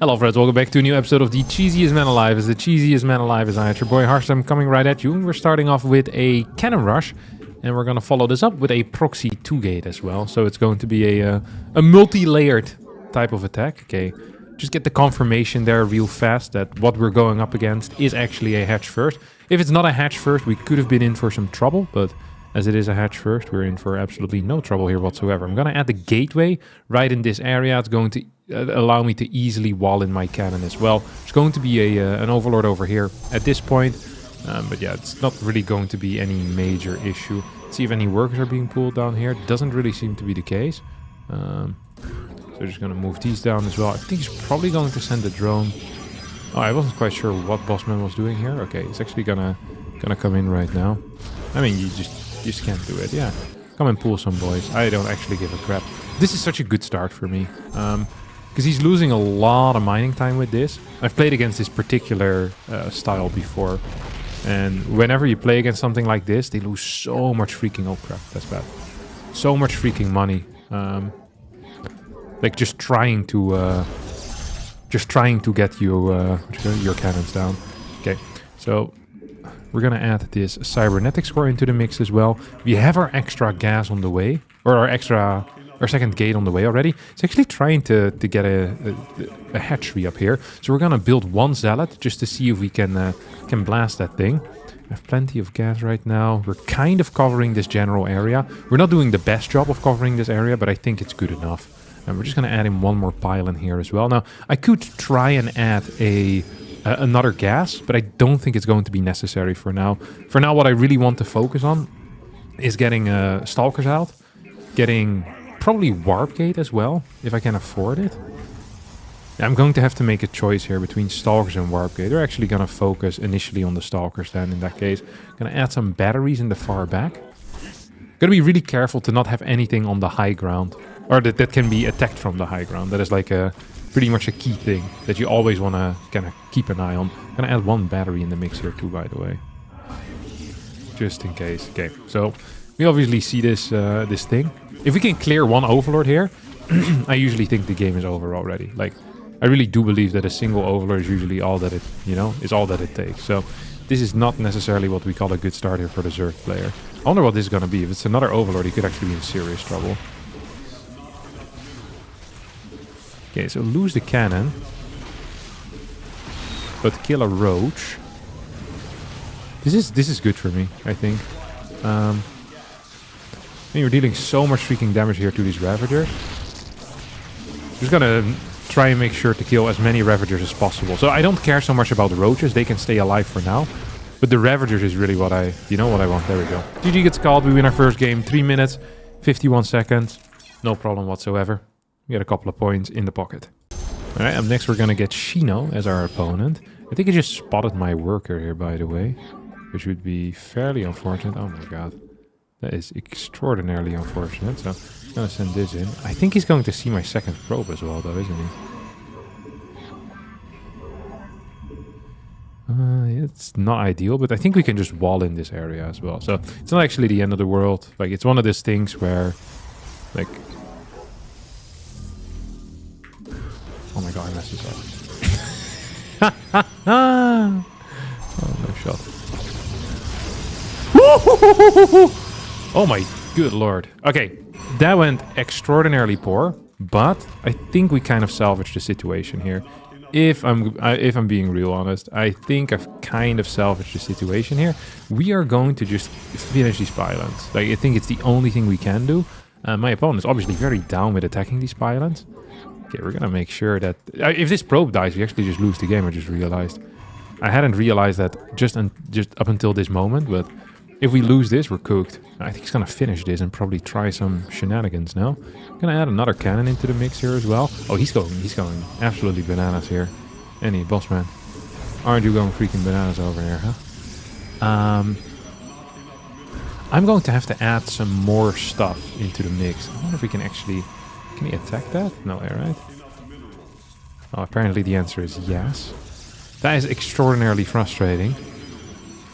Hello friends, welcome back to a new episode of the cheesiest man alive. As the cheesiest man alive is I, it's your boy Harstem, coming right at you. We're starting off with a Cannonrush, and we're gonna follow this up with a Proxy 2-gate as well. So it's going to be a multi-layered type of attack. Okay, just get the confirmation there real fast that what we're going up against is actually a hatch first. If it's not a hatch first, we could have been in for some trouble, but as it is a hatch first, we're in for absolutely no trouble here whatsoever. I'm gonna add the gateway right in this area. It's going to allow me to easily wall in my cannon as well. There's going to be an overlord over here at this point, but yeah, it's not really going to be any major issue. Let's see if any workers are being pulled down here. Doesn't really seem to be the case. So just gonna move these down as well. I think he's probably going to send a drone. Oh, I wasn't quite sure what Bossman was doing here. Okay, he's actually gonna come in right now. I mean, you just can't do it. Yeah, come and pull some boys. I don't actually give a crap. This is such a good start for me. Because he's losing a lot of mining time with this. I've played against this particular style before. And whenever you play against something like this, they lose so much freaking... Oh crap, that's bad. So much freaking money. Like just trying to get your cannons down. Okay, so we're gonna add this cybernetic score into the mix as well. We have our extra gas on the way. Or our second gate on the way already. It's actually trying to get a hatchery up here. So we're gonna build one zealot just to see if we can blast that thing. I have plenty of gas right now. We're kind of covering this general area. We're not doing the best job of covering this area, but I think it's good enough. And we're just gonna add in one more pylon here as well. Now, I could try and add another gas, but I don't think it's going to be necessary for now. For now, what I really want to focus on is getting stalkers out, getting probably warp gate as well, if I can afford it. I'm going to have to make a choice here between stalkers and warp gate. We're actually going to focus initially on the stalkers then in that case. Going to add some batteries in the far back. Got to be really careful to not have anything on the high ground, or that can be attacked from the high ground. That is like pretty much a key thing that you always want to kind of keep an eye on. I'm going to add one battery in the mix here too, by the way, just in case. Okay, so we obviously see this thing. If we can clear one overlord here, I usually think the game is over already. Like, I really do believe that a single overlord is usually all that it, is all that it takes. So this is not necessarily what we call a good start here for the Zerg player. I wonder what this is going to be. If it's another overlord, he could actually be in serious trouble. Okay, so lose the cannon, but kill a roach. This is good for me, I think. You're dealing so much freaking damage here to these Ravagers. Just gonna try and make sure to kill as many Ravagers as possible. So I don't care so much about the Roaches. They can stay alive for now. But the Ravagers is really what I want. There we go. GG gets called. We win our first game. 3 minutes, 51 seconds. No problem whatsoever. We get a couple of points in the pocket. Alright, up next we're gonna get Shino as our opponent. I think he just spotted my worker here, by the way. Which would be fairly unfortunate. Oh my god. That is extraordinarily unfortunate, so I'm going to send this in. I think he's going to see my second probe as well, though, isn't he? It's not ideal, but I think we can just wall in this area as well. So it's not actually the end of the world. Like, it's one of those things where, like... Oh my god, I messed this up. Oh, no shot. Oh my good lord. Okay, that went extraordinarily poor, but I think we kind of salvaged the situation here. If I'm being real honest, I think I've kind of salvaged the situation here. We are going to just finish these pylons. Like, I think it's the only thing we can do. My opponent is obviously very down with attacking these pylons. Okay, we're gonna make sure that... if this probe dies, we actually just lose the game, I just realized. I hadn't realized that just up until this moment, but... If we lose this, we're cooked. I think he's gonna finish this and probably try some shenanigans now. Gonna add another cannon into the mix here as well. Oh, he's going absolutely bananas here. Any bossman, aren't you going freaking bananas over here, huh? I'm going to have to add some more stuff into the mix. I wonder if we can actually... Can he attack that? No, right? Oh, apparently the answer is yes. That is extraordinarily frustrating.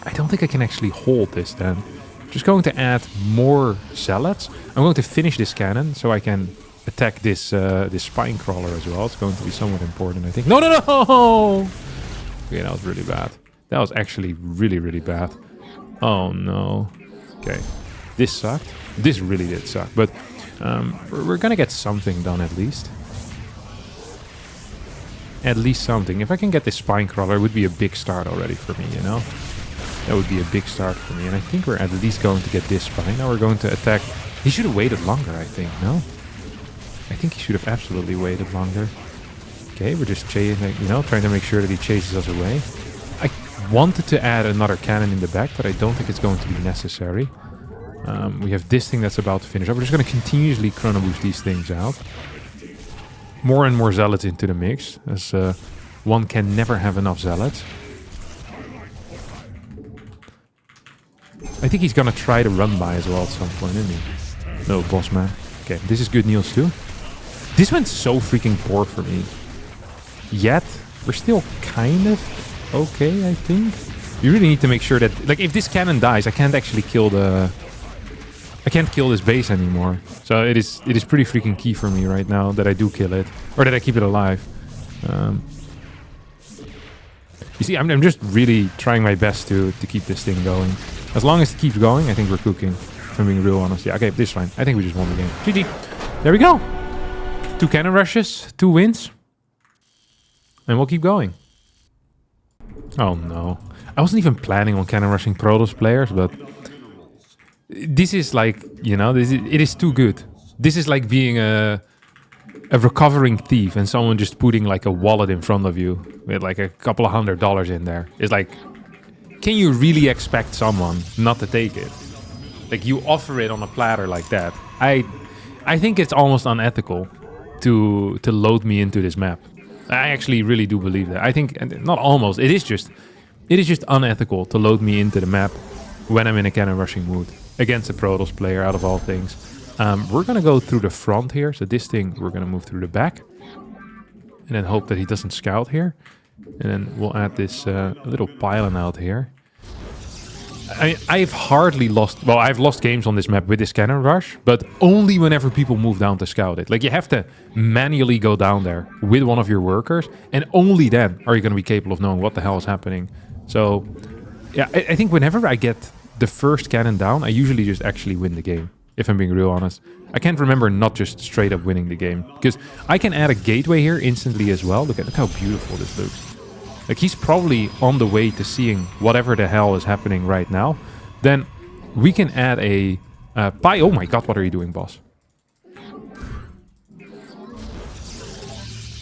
I don't think I can actually hold this then. Just going to add more zealots. I'm going to finish this cannon so I can attack this this spine crawler as well. It's going to be somewhat important, I think. No, no, no! Okay, that was really bad. That was actually really, really bad. Oh, no. Okay. This sucked. This really did suck. But we're going to get something done at least. At least something. If I can get this spine crawler, it would be a big start already for me, you know? That would be a big start for me. And I think we're at least going to get this spine. Now we're going to attack. He should have waited longer, I think, no? I think he should have absolutely waited longer. Okay, we're just chasing, you know, trying to make sure that he chases us away. I wanted to add another cannon in the back, but I don't think it's going to be necessary. We have this thing that's about to finish up. We're just going to continuously chrono boost these things out. More and more zealots into the mix, as one can never have enough zealots. I think he's going to try to run by as well at some point, isn't he? No, boss man. Okay, this is good news too. This went so freaking poor for me. Yet, we're still kind of okay, I think. You really need to make sure that... Like, if this cannon dies, I can't actually kill the... I can't kill this base anymore. So it is pretty freaking key for me right now that I do kill it. Or that I keep it alive. You see, I'm just really trying my best to keep this thing going. As long as it keeps going, I think we're cooking. If I'm being real honest. Yeah, okay, this is fine. I think we just won the game. GG. There we go. 2 cannon rushes, 2 wins. And we'll keep going. Oh no. I wasn't even planning on cannon rushing Protoss players, but... This is like, you know, it is too good. This is like being a recovering thief and someone just putting like a wallet in front of you with like a couple of $100 in there. It's like, can you really expect someone not to take it? Like, you offer it on a platter like that. I think it's almost unethical to load me into this map. I actually really do believe that. I think, not almost, it is just unethical to load me into the map when I'm in a cannon rushing mood. Against a Protoss player, out of all things. We're going to go through the front here. So this thing, we're going to move through the back. And then hope that he doesn't scout here. And then we'll add this little pylon out here. I've hardly lost... Well, I've lost games on this map with this cannon rush. But only whenever people move down to scout it. Like, you have to manually go down there with one of your workers. And only then are you going to be capable of knowing what the hell is happening. So, yeah, I think whenever I get... the first cannon down, I usually just actually win the game, if I'm being real honest. I can't remember not just straight up winning the game, because I can add a gateway here instantly as well. Look how beautiful this looks. Like, he's probably on the way to seeing whatever the hell is happening right now. Then we can add a pie. Oh my god, what are you doing, boss?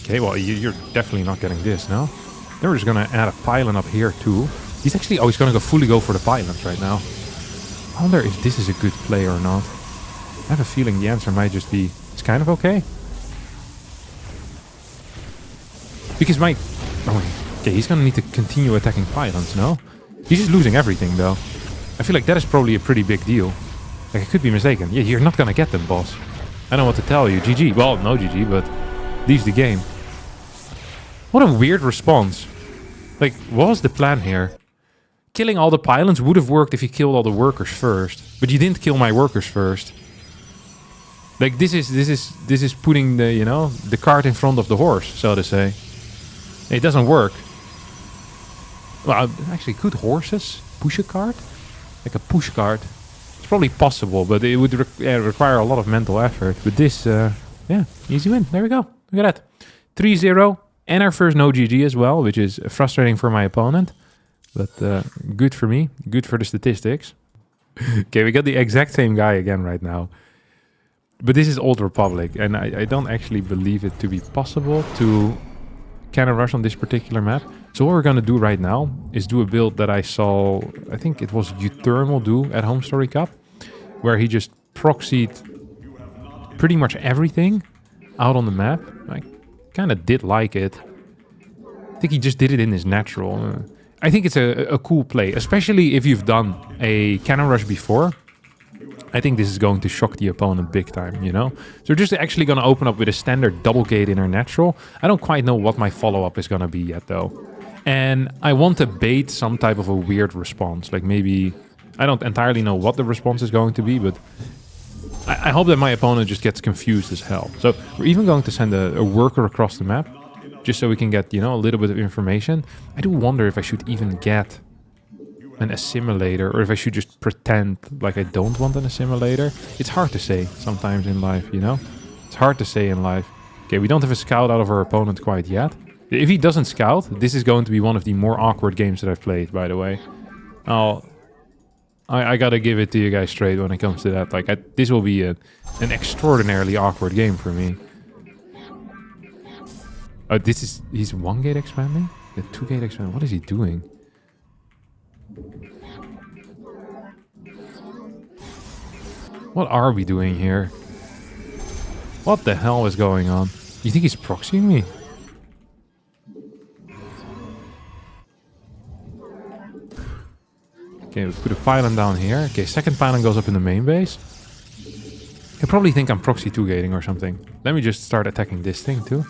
Okay, well, you're definitely not getting this, no? Then we're just gonna add a pylon up here too. He's actually... Oh, he's going to fully go for the pylons right now. I wonder if this is a good play or not. I have a feeling the answer might just be... It's kind of okay. Because my... Oh, okay, he's going to need to continue attacking pylons, no? He's just losing everything, though. I feel like that is probably a pretty big deal. Like, I could be mistaken. Yeah, you're not going to get them, boss. I don't know what to tell you. GG. Well, no GG, but... Leaves the game. What a weird response. Like, what was the plan here? Killing all the pylons would have worked if you killed all the workers first, but you didn't kill my workers first. Like, this is putting the, you know, the cart in front of the horse, so to say. It doesn't work. Well, actually, could horses push a cart? Like a push cart? It's probably possible, but it would require a lot of mental effort. But this, yeah, easy win. There we go. Look at that. 3-0, and our first no GG as well, which is frustrating for my opponent. But good for me. Good for the statistics. Okay, we got the exact same guy again right now. But this is Old Republic. And I don't actually believe it to be possible to cannon rush on this particular map. So what we're going to do right now is do a build that I saw... I think it was Uthermal do at Home Story Cup. Where he just proxied pretty much everything out on the map. I kind of did like it. I think he just did it in his natural... I think it's a cool play, especially if you've done a cannon rush before. I think this is going to shock the opponent big time, you know? So we're just actually going to open up with a standard double gate in our natural. I don't quite know what my follow-up is going to be yet, though. And I want to bait some type of a weird response. Like maybe... I don't entirely know what the response is going to be, but... I hope that my opponent just gets confused as hell. So we're even going to send a worker across the map, just so we can get, you know, a little bit of information. I do wonder if I should even get an assimilator, or if I should just pretend like I don't want an assimilator. It's hard to say sometimes in life, you know? It's hard to say in life. Okay, we don't have a scout out of our opponent quite yet. If he doesn't scout, this is going to be one of the more awkward games that I've played, by the way. I gotta give it to you guys straight when it comes to that. Like, this will be an extraordinarily awkward game for me. Oh, he's 1 gate expanding? The 2 gate expanding. What is he doing? What are we doing here? What the hell is going on? You think he's proxying me? Okay, we put a pylon down here. Okay, second pylon goes up in the main base. He'll probably think I'm proxy 2-gating or something. Let me just start attacking this thing too.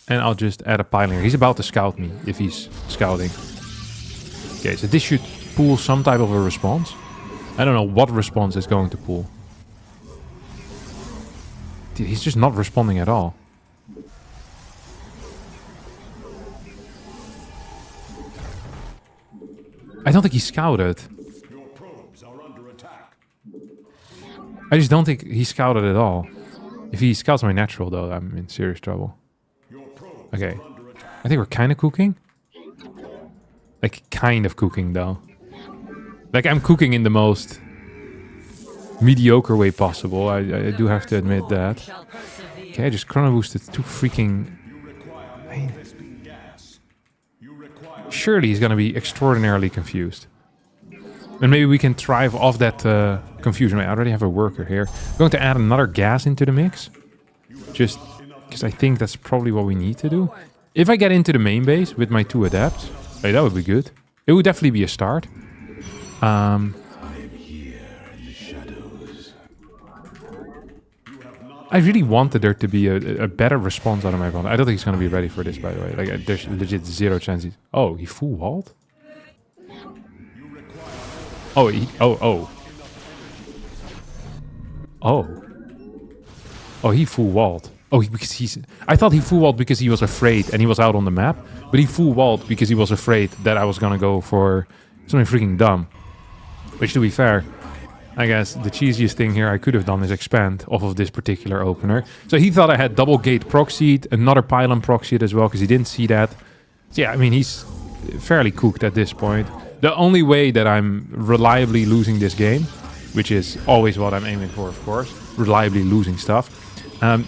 And I'll just add a pylon here. He's about to scout me, if he's scouting. Okay, so this should pull some type of a response. I don't know what response is going to pull. Dude, he's just not responding at all. I don't think he scouted. Your probes are under attack. I just don't think he scouted at all. If he scouts my natural, though, I'm in serious trouble. Okay. I think we're kind of cooking. Like, kind of cooking, though. Like, I'm cooking in the most mediocre way possible. I do have to admit that. Okay, I just chrono boosted 2 freaking... Surely he's going to be extraordinarily confused. And maybe we can thrive off that confusion. I already have a worker here. I'm going to add another gas into the mix. Just because I think that's probably what we need to do. If I get into the main base with my 2 adapts, hey, that would be good. It would definitely be a start. I really wanted there to be a better response out of my opponent. I don't think he's going to be ready for this, by the way. Like, there's legit 0 chance he's... Oh, he full walled? Oh, Oh, he full walled. Oh, because he's... I thought he full walled because he was afraid and he was out on the map. But he full walled because he was afraid that I was going to go for something freaking dumb. Which, to be fair... I guess the cheesiest thing here I could have done is expand off of this particular opener. So he thought I had double gate proxied, another pylon proxied as well, because he didn't see that. So yeah, I mean, he's fairly cooked at this point. The only way that I'm reliably losing this game, which is always what I'm aiming for, of course, reliably losing stuff,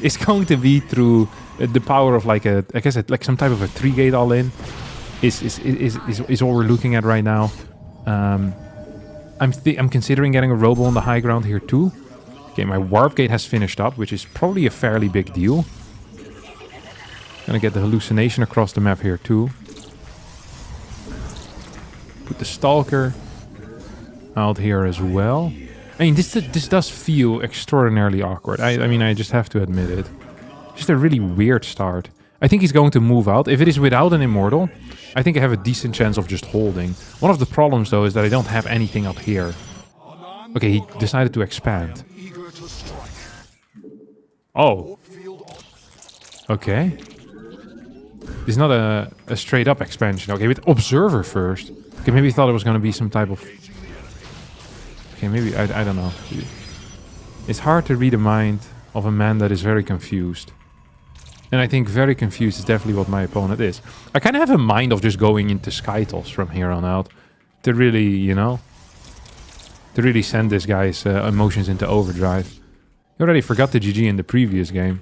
is going to be through the power of like a, I guess, like some type of a 3-gate all-in is what we're looking at right now. I'm considering getting a robo on the high ground here too. Okay, my warp gate has finished up, which is probably a fairly big deal. Gonna get the hallucination across the map here too. Put the stalker out here as well. I mean, this does feel extraordinarily awkward. I mean, I just have to admit it. Just a really weird start. I think he's going to move out. If it is without an immortal, I think I have a decent chance of just holding. One of the problems, though, is that I don't have anything up here. Okay, he decided to expand. Oh. Okay. This is not a straight-up expansion. Okay, with Observer first. Okay, maybe he thought it was going to be some type of... Okay, maybe... I don't know. It's hard to read the mind of a man that is very confused. And I think very confused is definitely what my opponent is. I kind of have a mind of just going into Skytoss from here on out. To really, you know... To really send this guy's emotions into overdrive. You already forgot the GG in the previous game.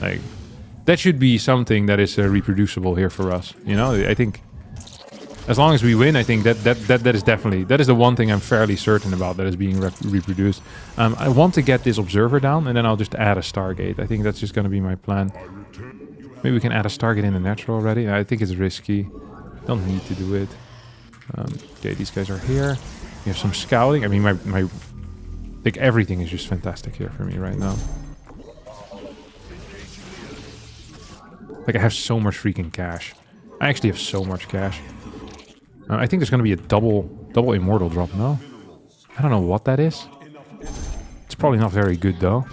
Like, that should be something that is reproducible here for us. You know, I think... As long as we win, I think that is definitely... That is the one thing I'm fairly certain about that is being reproduced. I want to get this Observer down, and then I'll just add a Stargate. I think that's just going to be my plan. Maybe we can add a Stargate in the natural already. I think it's risky. Don't need to do it. Okay, these guys are here. We have some scouting. I mean, my... Like, everything is just fantastic here for me right now. Like, I have so much freaking cash. I actually have so much cash. I think there's going to be a double immortal drop, no? I don't know what that is. It's probably not very good though.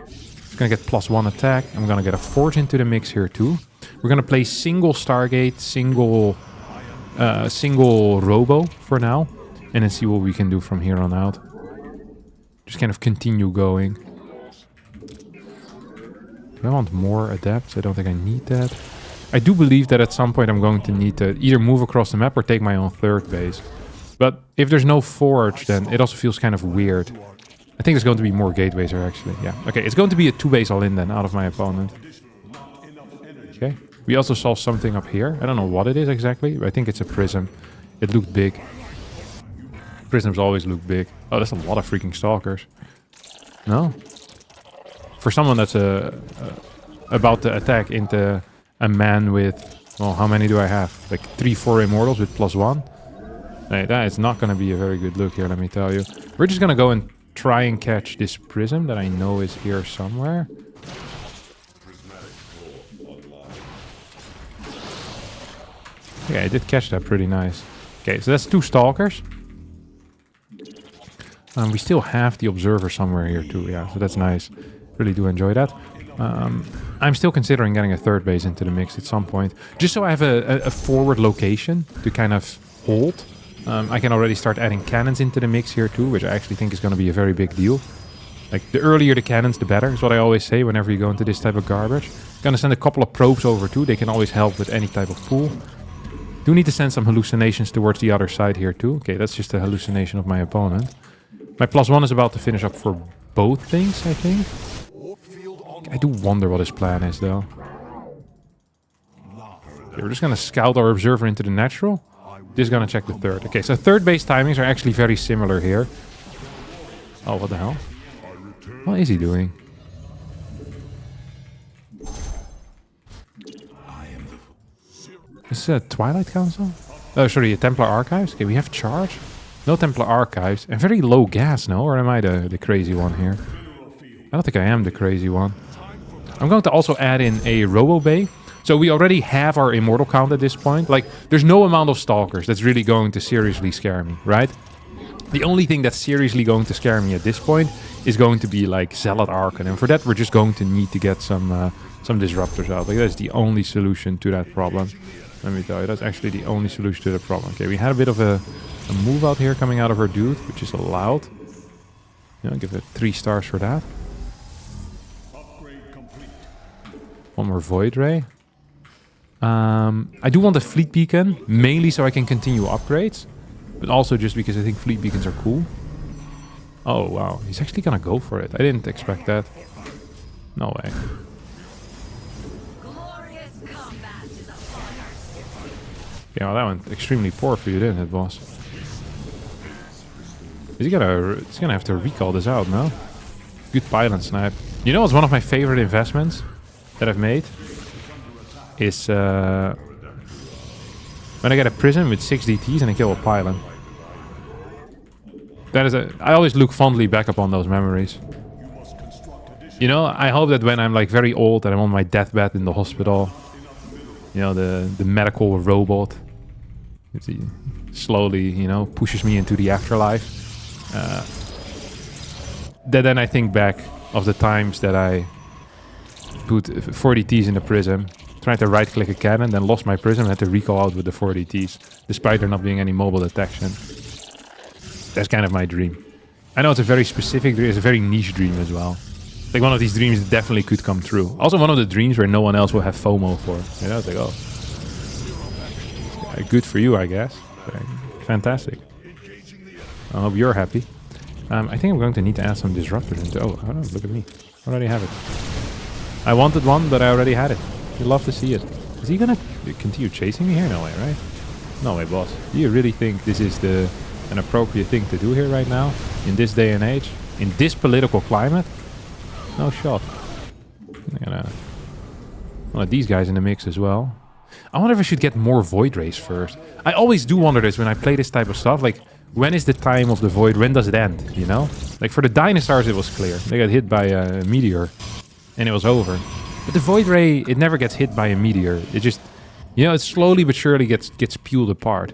It's gonna get +1 attack. I'm gonna get a Forge into the mix here too. We're gonna play single Stargate, single Robo for now, and then see what we can do from here on out. Just kind of continue going. Do I want more adepts? I don't think I need that. I do believe that at some point I'm going to need to either move across the map or take my own third base. But if there's no Forge, then it also feels kind of weird. I think there's going to be more gateways here, actually. Yeah, okay, it's going to be a 2-base all-in then, out of my opponent. Okay, we also saw something up here. I don't know what it is exactly, but I think it's a prism. It looked big. Prisms always look big. Oh, that's a lot of freaking stalkers. No? For someone that's about to attack into a man with... Well, how many do I have? Like 3-4 immortals with +1? Hey, that is not going to be a very good look here, let me tell you. We're just going to go and try and catch this prism that I know is here somewhere. Okay, I did catch that pretty nice. Okay, so that's 2 stalkers. We still have the observer somewhere here too, yeah, so that's nice. Really do enjoy that. I'm still considering getting a third base into the mix at some point, just so I have a forward location to kind of hold. I can already start adding cannons into the mix here too, which I actually think is going to be a very big deal. Like, the earlier the cannons, the better, is what I always say whenever you go into this type of garbage. Gonna send a couple of probes over too, they can always help with any type of pool. Do need to send some hallucinations towards the other side here too. Okay, that's just a hallucination of my opponent. My +1 is about to finish up for both things, I think. I do wonder what his plan is, though. Okay, we're just going to scout our observer into the natural. Just going to check the third. Okay, so third base timings are actually very similar here. Oh, what the hell? What is he doing? Is this a Twilight Council? Oh, sorry, a Templar Archives? Okay, we have charge. No Templar Archives. And very low gas, no? Or am I the crazy one here? I don't think I am the crazy one. I'm going to also add in a Robo Bay. So we already have our immortal count at this point. Like, there's no amount of stalkers that's really going to seriously scare me, right? The only thing that's seriously going to scare me at this point is going to be like Zealot Archon. And for that, we're just going to need to get some disruptors out. Like, that's the only solution to that problem. Let me tell you, that's actually the only solution to the problem. Okay, we had a bit of a move out here coming out of our dude, which is allowed. You know, give it 3 stars for that. One more Void Ray. I do want a Fleet Beacon, mainly so I can continue upgrades, but also just because I think Fleet Beacons are cool. Oh, wow. He's actually gonna go for it. I didn't expect that. No way. Yeah, well, that went extremely poor for you, didn't it, boss? He's gonna have to recall this out, no? Good pylon snipe. You know what's one of my favorite investments that I've made? Is when I get a prism with 6 DTs and I kill a pylon. That is I always look fondly back upon those memories. You know, I hope that when I'm like very old and I'm on my deathbed in the hospital, you know, the medical robot slowly, you know, pushes me into the afterlife. Then I think back of the times that I put 40 Ts in the prism, tried to right-click a cannon, then lost my prism and had to recall out with the 40 Ts, despite there not being any mobile detection. That's kind of my dream. I know it's a very specific dream, it's a very niche dream as well. Like, one of these dreams definitely could come true. Also one of the dreams where no one else will have FOMO for. You know, it's like, oh. Good for you, I guess. Fantastic. I hope you're happy. I think I'm going to need to add some disruptors into... Oh, look at me. I already have it. I wanted one, but I already had it. You'd love to see it. Is he gonna continue chasing me here? No way, right? No way, boss. Do you really think this is an appropriate thing to do here right now? In this day and age? In this political climate? No shot. I'm gonna want these guys in the mix as well. I wonder if I should get more Void Rays first. I always do wonder this when I play this type of stuff. Like, when is the time of the Void? When does it end? You know? Like, for the dinosaurs, it was clear. They got hit by a meteor. And it was over. But the Void Ray, it never gets hit by a meteor. It just, you know, it slowly but surely gets peeled apart.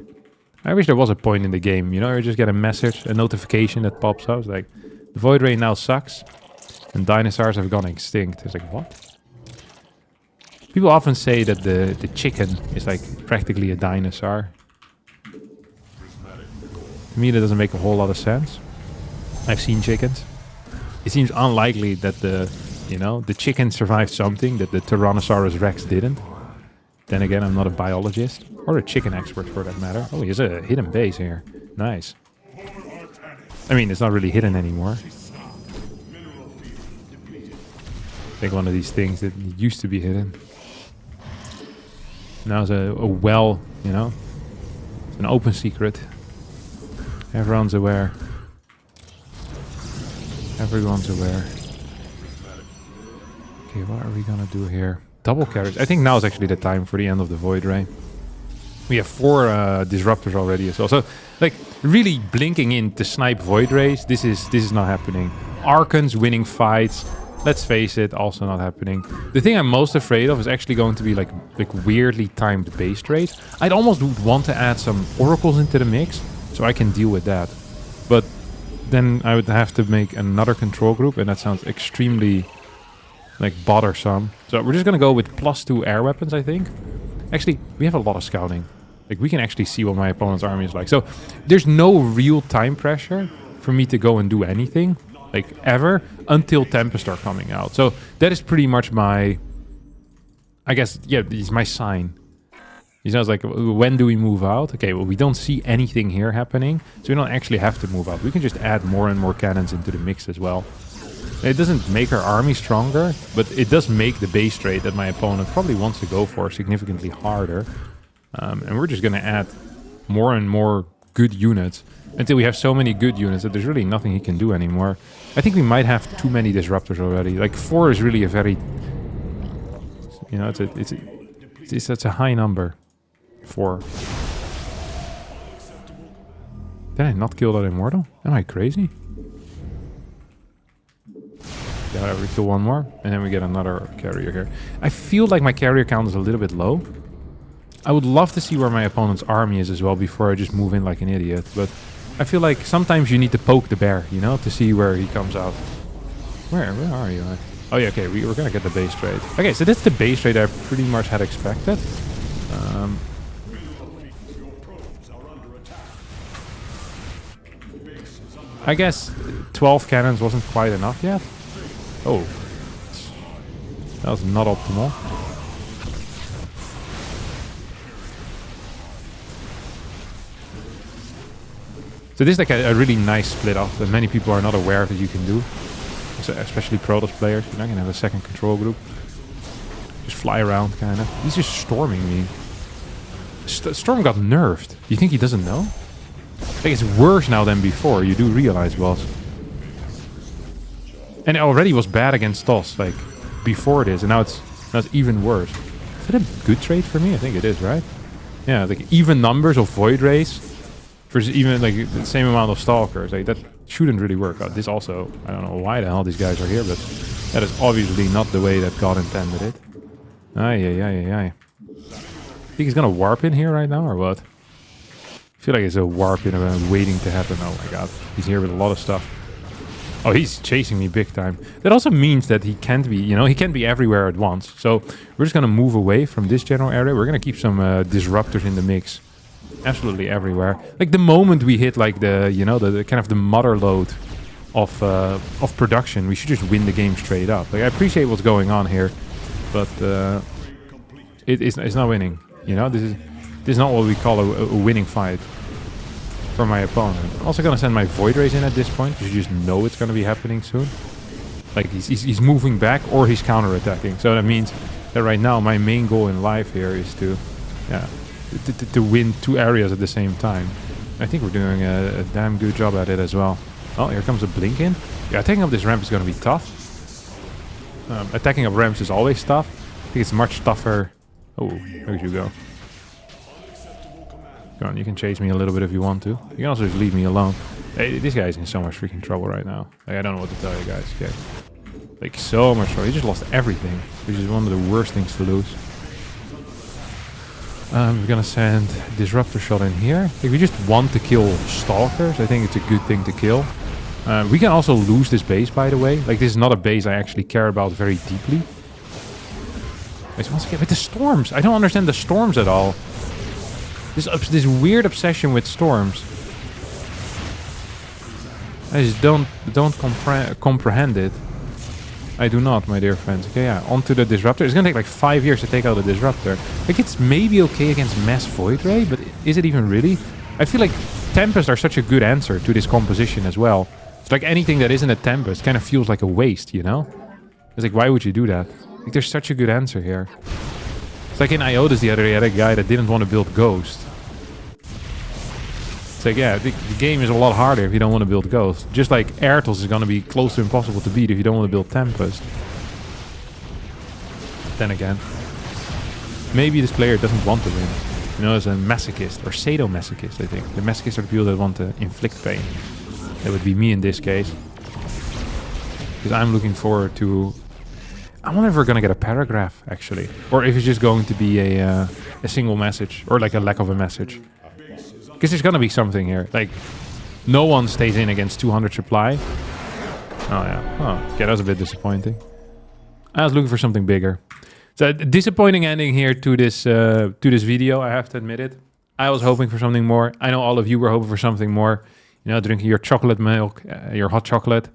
I wish there was a point in the game, you know, you just get a message, a notification that pops up. It's like, The Void Ray now sucks. And dinosaurs have gone extinct. It's like, what? People often say that the chicken is like practically a dinosaur. To me, that doesn't make a whole lot of sense. I've seen chickens. It seems unlikely that the chicken survived something that the Tyrannosaurus Rex didn't. Then again, I'm not a biologist or a chicken expert for that matter. Oh, he has a hidden base here. Nice. I mean, it's not really hidden anymore. Like one of these things that used to be hidden. Now it's a well, you know, it's an open secret. Everyone's aware. Everyone's aware. Okay, what are we gonna do here? Double carriage. I think now is actually the time for the end of the Void Ray. We have 4 disruptors already as well. So, like, really blinking in to snipe Void Rays, this is not happening. Archons winning fights. Let's face it, also not happening. The thing I'm most afraid of is actually going to be like weirdly timed base trade. I'd almost want to add some oracles into the mix so I can deal with that. But then I would have to make another control group, and that sounds extremely like bothersome. So we're just gonna go with +2 air weapons, I think. Actually, we have a lot of scouting. Like, we can actually see what my opponent's army is like. So there's no real time pressure for me to go and do anything. Like, ever, until Tempest are coming out. So that is pretty much my, I guess, yeah, it's my sign. You know, it's like, when do we move out? Okay, well, we don't see anything here happening, so we don't actually have to move out. We can just add more and more cannons into the mix as well. It doesn't make our army stronger, but it does make the base trade that my opponent probably wants to go for significantly harder. And we're just going to add more and more good units until we have so many good units that there's really nothing he can do anymore. I think we might have too many disruptors already. Like 4 is really a very, you know, it's a high number. 4. Did I not kill that immortal? Am I crazy? Yeah, whatever, we kill 1 more, and then we get another carrier here. I feel like my carrier count is a little bit low. I would love to see where my opponent's army is as well before I just move in like an idiot, but I feel like sometimes you need to poke the bear, you know, to see where he comes out. Where are you? Oh yeah, okay, we're gonna get the base trade. Okay, so that's the base trade I pretty much had expected. I guess 12 cannons wasn't quite enough yet. Oh, that was not optimal. So this is like a really nice split off that many people are not aware that you can do. So especially Protoss players. You're not going to have a second control group. Just fly around, kind of. He's just storming me. Storm got nerfed. You think he doesn't know? Like, it's worse now than before. You do realize, boss. And it already was bad against TOS, like, before this. And now it's even worse. Is that a good trade for me? I think it is, right? Yeah, like even numbers of Void Rays versus even like the same amount of Stalkers. Like, that shouldn't really work out. This also, I don't know why the hell these guys are here, but that is obviously not the way that God intended it. Aye. Think he's gonna warp in here right now, or what? I feel like it's a warp in waiting to happen. Oh my god. He's here with a lot of stuff. Oh, he's chasing me big time. That also means that he can't be, you know, he can't be everywhere at once. So we're just gonna move away from this general area. We're gonna keep some disruptors in the mix. Absolutely everywhere. Like the moment we hit like the, you know, the kind of the mother load of production, we should just win the game straight up. Like, I appreciate what's going on here, but it's not winning. You know, this is not what we call a winning fight for my opponent. I'm also gonna send my Void Rays in at this point, because you just know it's gonna be happening soon. Like, he's moving back or he's counterattacking. So that means that right now my main goal in life here is to, yeah, to win 2 areas at the same time. I think we're doing a damn good job at it as well. Oh, here comes a blink in. Yeah, attacking up this ramp is gonna be tough. Attacking up ramps is always tough. I think it's much tougher. Oh, where did you go? Go on, you can chase me a little bit if you want to. You can also just leave me alone. Hey, this guy's in so much freaking trouble right now. Like, I don't know what to tell you guys. Okay. Like, so much trouble. He just lost everything, which is one of the worst things to lose. We're gonna send Disruptor Shot in here. If we just want to kill Stalkers, I think it's a good thing to kill. We can also lose this base, by the way. Like, this is not a base I actually care about very deeply. Wait, once again, with the storms. I don't understand the storms at all. This weird obsession with storms. I just don't comprehend it. I do not, my dear friends. Okay, yeah, onto the Disruptor. It's gonna take like 5 years to take out the Disruptor. Like, it's maybe okay against Mass Void Ray, but is it even really? I feel like Tempest are such a good answer to this composition as well. It's like anything that isn't a Tempest kind of feels like a waste, you know? It's like, why would you do that? Like, there's such a good answer here. It's like in Iotas the other day, I had a guy that didn't want to build Ghost. It's like, yeah, the game is a lot harder if you don't want to build Ghost. Just like Airtles is going to be close to impossible to beat if you don't want to build Tempest. Then again, maybe this player doesn't want to win. You know, as a masochist or sadomasochist, I think. The masochists are the people that want to inflict pain. That would be me in this case. Because I'm looking forward to... I wonder if we're going to get a paragraph, actually. Or if it's just going to be a single message. Or like a lack of a message. Because there's going to be something here. Like, no one stays in against 200 supply. Oh, yeah. Oh, okay, that was a bit disappointing. I was looking for something bigger. So, a disappointing ending here to this video, I have to admit it. I was hoping for something more. I know all of you were hoping for something more. You know, drinking your chocolate milk, your hot chocolate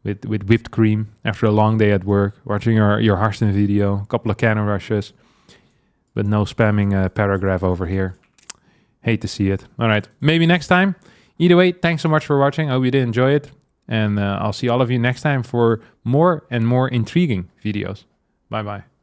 with whipped cream after a long day at work. Watching your Harstem video, a couple of Cannonrushes. But no spamming paragraph over here. Hate to see it. All right, maybe next time. Either way, thanks so much for watching. I hope you did enjoy it. And I'll see all of you next time for more and more intriguing videos. Bye-bye.